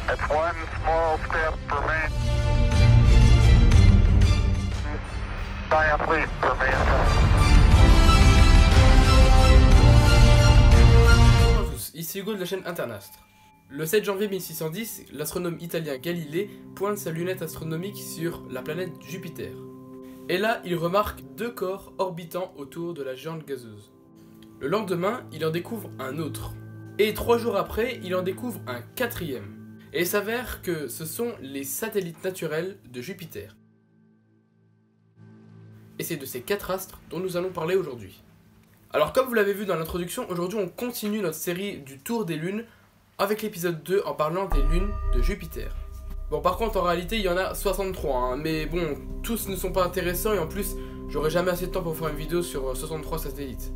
It's one small step for man, giant leap for mankind. Bonjour à tous, ici Hugo de la chaîne Internastre. Le 7 janvier 1610, l'astronome italien Galilée pointe sa lunette astronomique sur la planète Jupiter. Et là, il remarque deux corps orbitant autour de la géante gazeuse. Le lendemain, il en découvre un autre. Et 3 jours après, il en découvre un quatrième. Et il s'avère que ce sont les satellites naturels de Jupiter. Et c'est de ces 4 astres dont nous allons parler aujourd'hui. Alors comme vous l'avez vu dans l'introduction, aujourd'hui on continue notre série du tour des lunes avec l'épisode 2 en parlant des lunes de Jupiter. Bon par contre en réalité il y en a 63, hein, mais bon tous ne sont pas intéressants et en plus j'aurai jamais assez de temps pour faire une vidéo sur 63 satellites.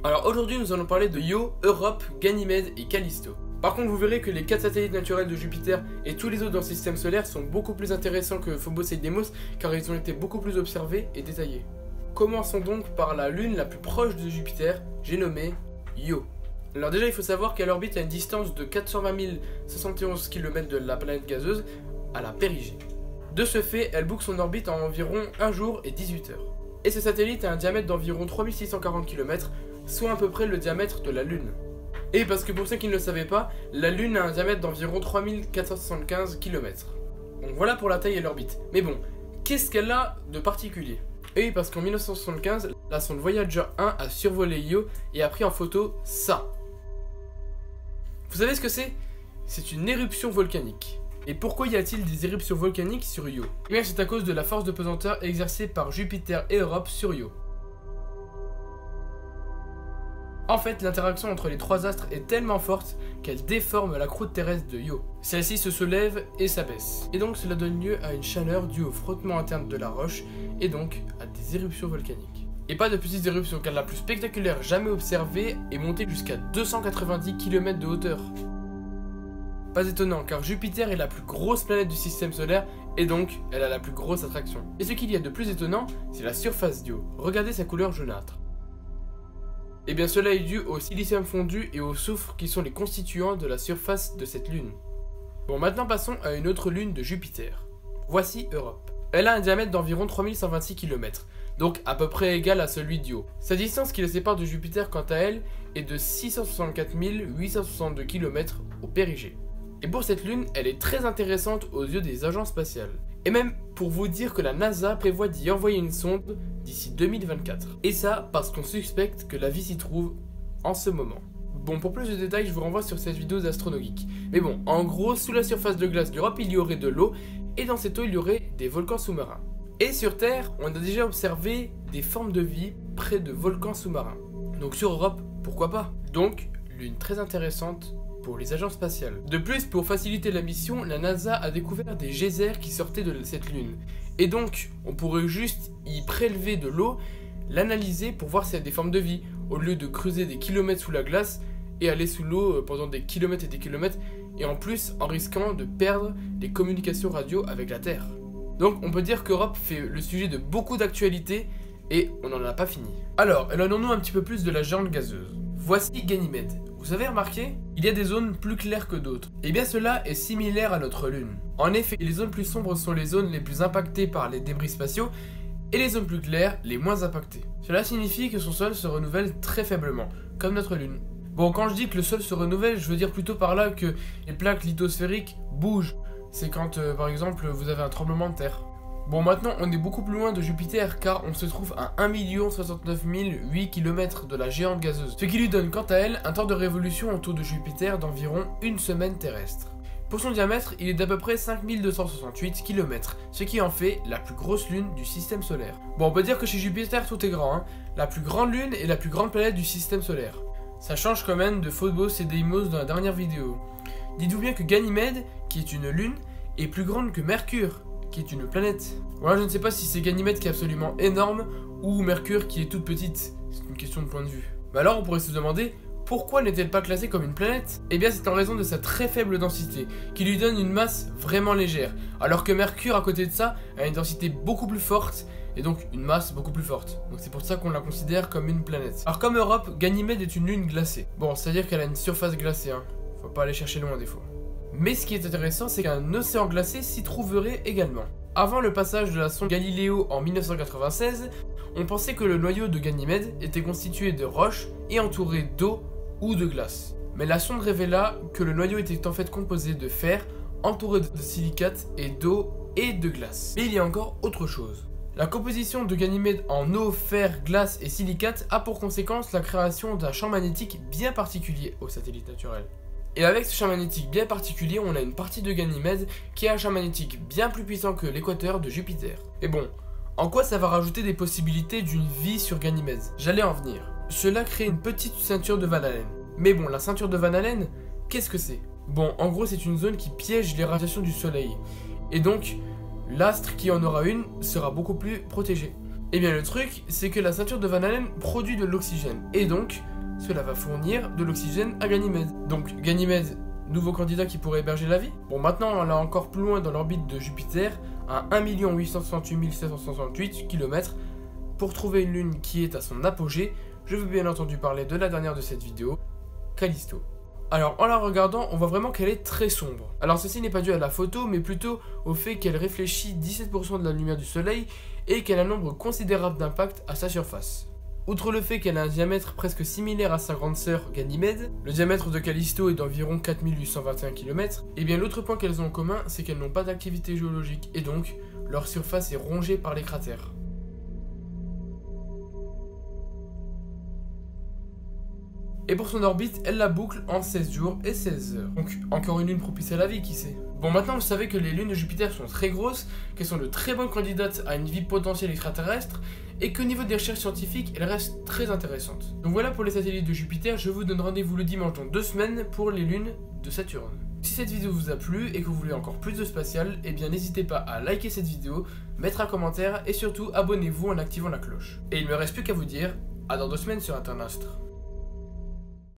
Alors aujourd'hui nous allons parler de Io, Europe, Ganymède et Callisto. Par contre, vous verrez que les 4 satellites naturels de Jupiter et tous les autres dans le système solaire sont beaucoup plus intéressants que Phobos et Deimos car ils ont été beaucoup plus observés et détaillés. Commençons donc par la lune la plus proche de Jupiter, j'ai nommé Io. Alors déjà, il faut savoir qu'elle orbite à une distance de 420 071 km de la planète gazeuse à la périgée. De ce fait, elle boucle son orbite en environ 1 jour et 18 heures. Et ce satellite a un diamètre d'environ 3640 km, soit à peu près le diamètre de la Lune. Et parce que pour ceux qui ne le savaient pas, la Lune a un diamètre d'environ 3475 km. Donc voilà pour la taille et l'orbite. Mais bon, qu'est-ce qu'elle a de particulier? Et parce qu'en 1975, la sonde Voyager 1 a survolé Io et a pris en photo ça. Vous savez ce que c'est? C'est une éruption volcanique. Et pourquoi y a-t-il des éruptions volcaniques sur Io? Eh bien c'est à cause de la force de pesanteur exercée par Jupiter et Europe sur Io. En fait, l'interaction entre les 3 astres est tellement forte qu'elle déforme la croûte terrestre de Io. Celle-ci se soulève et s'abaisse. Et donc cela donne lieu à une chaleur due au frottement interne de la roche et donc à des éruptions volcanique. Et pas de petites éruptions car la plus spectaculaire jamais observée est montée jusqu'à 290 km de hauteur. Pas étonnant car Jupiter est la plus grosse planète du système solaire et donc elle a la plus grosse attraction. Et ce qu'il y a de plus étonnant, c'est la surface d'Io. Regardez sa couleur jaunâtre. Et bien cela est dû au silicium fondu et au soufre qui sont les constituants de la surface de cette lune. Bon maintenant passons à une autre lune de Jupiter. Voici Europe. Elle a un diamètre d'environ 3126 km, donc à peu près égal à celui d'Io. Sa distance qui le sépare de Jupiter quant à elle est de 664 862 km au périgée. Et pour cette lune, elle est très intéressante aux yeux des agences spatiales. Et même pour vous dire que la NASA prévoit d'y envoyer une sonde d'ici 2024. Et ça parce qu'on suspecte que la vie s'y trouve en ce moment. Bon, pour plus de détails, je vous renvoie sur cette vidéo d'Astronogeek. Mais bon, en gros, sous la surface de glace d'Europe, il y aurait de l'eau, et dans cette eau, il y aurait des volcans sous-marins. Et sur Terre, on a déjà observé des formes de vie près de volcans sous-marins. Donc sur Europe, pourquoi pas? Donc, lune très intéressante pour les agences spatiales. De plus, pour faciliter la mission, la NASA a découvert des geysers qui sortaient de cette lune. Et donc, on pourrait juste y prélever de l'eau, l'analyser pour voir s'il y a des formes de vie, au lieu de creuser des kilomètres sous la glace et aller sous l'eau pendant des kilomètres et des kilomètres, et en plus en risquant de perdre les communications radio avec la Terre. Donc on peut dire qu'Europe fait le sujet de beaucoup d'actualités et on n'en a pas fini. Alors, éloignons-nous un petit peu plus de la géante gazeuse. Voici Ganymède. Vous avez remarqué? Il y a des zones plus claires que d'autres. Et bien cela est similaire à notre Lune. En effet, les zones plus sombres sont les zones les plus impactées par les débris spatiaux et les zones plus claires les moins impactées. Cela signifie que son sol se renouvelle très faiblement, comme notre Lune. Bon, quand je dis que le sol se renouvelle, je veux dire plutôt par là que les plaques lithosphériques bougent. C'est quand, par exemple, vous avez un tremblement de terre. Bon, maintenant, on est beaucoup plus loin de Jupiter, car on se trouve à 1 069 008 km de la géante gazeuse, ce qui lui donne, quant à elle, un temps de révolution autour de Jupiter d'environ une semaine terrestre. Pour son diamètre, il est d'à peu près 5268 km, ce qui en fait la plus grosse lune du système solaire. Bon, on peut dire que chez Jupiter, tout est grand, hein. La plus grande lune et la plus grande planète du système solaire. Ça change quand même de Phobos et Deimos dans la dernière vidéo. Dites-vous bien que Ganymède, qui est une lune, est plus grande que Mercure, qui est une planète. Voilà, je ne sais pas si c'est Ganymède qui est absolument énorme ou Mercure qui est toute petite. C'est une question de point de vue. Mais alors on pourrait se demander Pourquoi n'est-elle pas classée comme une planète? Eh bien c'est en raison de sa très faible densité, qui lui donne une masse vraiment légère, alors que Mercure à côté de ça a une densité beaucoup plus forte, et donc une masse beaucoup plus forte. Donc c'est pour ça qu'on la considère comme une planète. Alors comme Europe, Ganymède est une lune glacée. Bon, c'est-à-dire qu'elle a une surface glacée, hein. Faut pas aller chercher loin des fois. Mais ce qui est intéressant, c'est qu'un océan glacé s'y trouverait également. Avant le passage de la sonde Galileo en 1996, on pensait que le noyau de Ganymède était constitué de roches et entouré d'eau ou de glace. Mais la sonde révéla que le noyau était en fait composé de fer, entouré de silicate et d'eau et de glace. Mais il y a encore autre chose. La composition de Ganymède en eau, fer, glace et silicate a pour conséquence la création d'un champ magnétique bien particulier au satellite naturel. Et avec ce champ magnétique bien particulier, on a une partie de Ganymède qui a un champ magnétique bien plus puissant que l'équateur de Jupiter. Et bon, en quoi ça va rajouter des possibilités d'une vie sur Ganymède? J'allais en venir. Cela crée une petite ceinture de Van Allen. Mais bon, la ceinture de Van Allen, qu'est-ce que c'est? Bon, en gros, c'est une zone qui piège les radiations du soleil. Et donc, l'astre qui en aura une sera beaucoup plus protégé. Et bien le truc, c'est que la ceinture de Van Allen produit de l'oxygène. Et donc, cela va fournir de l'oxygène à Ganymède. Donc Ganymède, nouveau candidat qui pourrait héberger la vie. Bon, maintenant on l'a encore plus loin dans l'orbite de Jupiter, à 1 868 768 km. Pour trouver une lune qui est à son apogée, je veux bien entendu parler de la dernière de cette vidéo, Callisto. Alors en la regardant, on voit vraiment qu'elle est très sombre. Alors ceci n'est pas dû à la photo, mais plutôt au fait qu'elle réfléchit 17% de la lumière du soleil et qu'elle a un nombre considérable d'impacts à sa surface. Outre le fait qu'elle a un diamètre presque similaire à sa grande sœur Ganymède, le diamètre de Callisto est d'environ 4821 km, et bien l'autre point qu'elles ont en commun, c'est qu'elles n'ont pas d'activité géologique, et donc leur surface est rongée par les cratères. Et pour son orbite, elle la boucle en 16 jours et 16 heures. Donc encore une lune propice à la vie, qui sait. Bon, maintenant vous savez que les lunes de Jupiter sont très grosses, qu'elles sont de très bonnes candidates à une vie potentielle extraterrestre, et qu'au niveau des recherches scientifiques, elles restent très intéressantes. Donc voilà pour les satellites de Jupiter, je vous donne rendez-vous le dimanche dans 2 semaines pour les lunes de Saturne. Si cette vidéo vous a plu et que vous voulez encore plus de spatial, eh bien n'hésitez pas à liker cette vidéo, mettre un commentaire et surtout abonnez-vous en activant la cloche. Et il me reste plus qu'à vous dire, à dans 2 semaines sur Internastre.